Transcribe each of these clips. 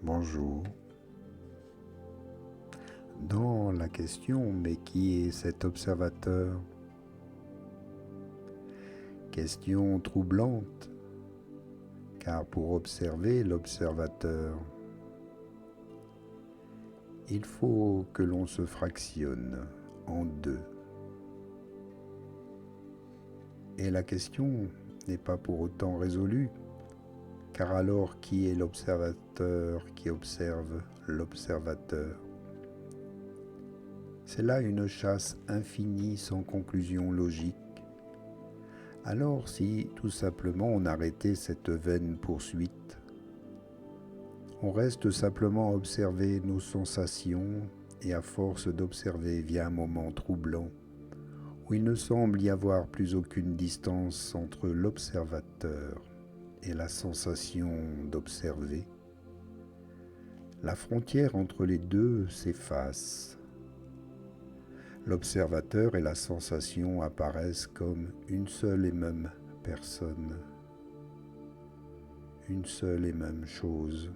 Bonjour. Dans la question, mais qui est cet observateur? Question troublante, car pour observer l'observateur, il faut que l'on se fractionne en deux. Et la question n'est pas pour autant résolue, car alors qui est l'observateur qui observe l'observateur? C'est là une chasse infinie sans conclusion logique. Alors si tout simplement on arrêtait cette vaine poursuite, on reste simplement à observer nos sensations et à force d'observer vient un moment troublant où il ne semble y avoir plus aucune distance entre l'observateur et la sensation d'observer. La frontière entre les deux s'efface. L'observateur et la sensation apparaissent comme une seule et même personne, une seule et même chose.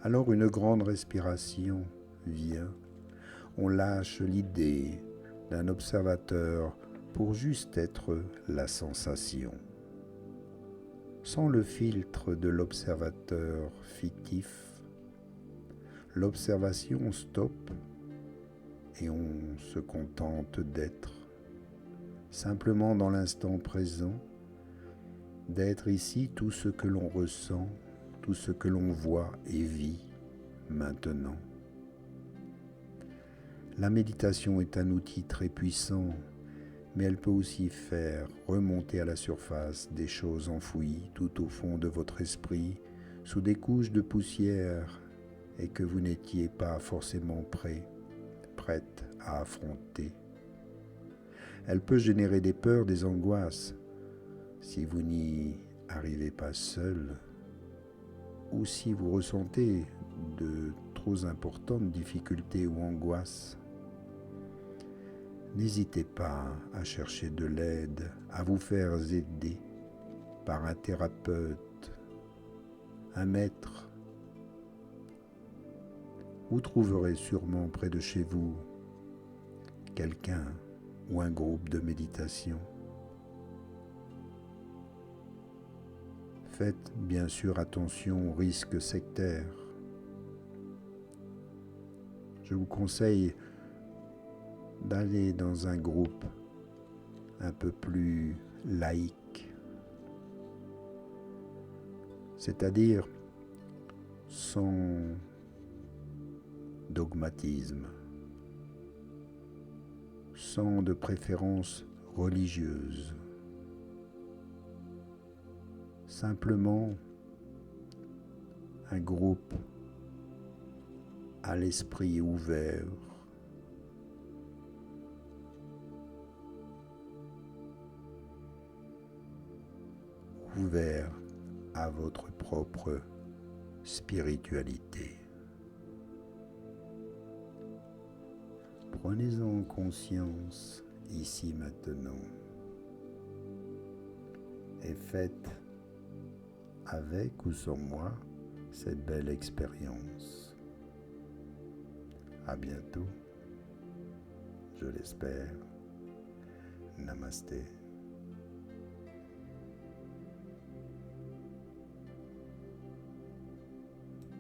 Alors une grande respiration vient, on lâche l'idée d'un observateur pour juste être la sensation. Sans le filtre de l'observateur fictif, l'observation stoppe et on se contente d'être, simplement dans l'instant présent, d'être ici tout ce que l'on ressent, tout ce que l'on voit et vit maintenant. La méditation est un outil très puissant, mais elle peut aussi faire remonter à la surface des choses enfouies tout au fond de votre esprit, sous des couches de poussière, et que vous n'étiez pas forcément prête à affronter. Elle peut générer des peurs, des angoisses, si vous n'y arrivez pas seul, ou si vous ressentez de trop importantes difficultés ou angoisses. N'hésitez pas à chercher de l'aide, à vous faire aider par un thérapeute, un maître. Vous trouverez sûrement près de chez vous quelqu'un ou un groupe de méditation. Faites bien sûr attention aux risques sectaires. Je vous conseille d'aller dans un groupe un peu plus laïque, c'est-à-dire sans dogmatisme, sans de préférence religieuse, simplement un groupe à l'esprit ouvert, ouvert à votre propre spiritualité. Prenez-en conscience ici maintenant et faites avec ou sans moi cette belle expérience. À bientôt, je l'espère. Namasté.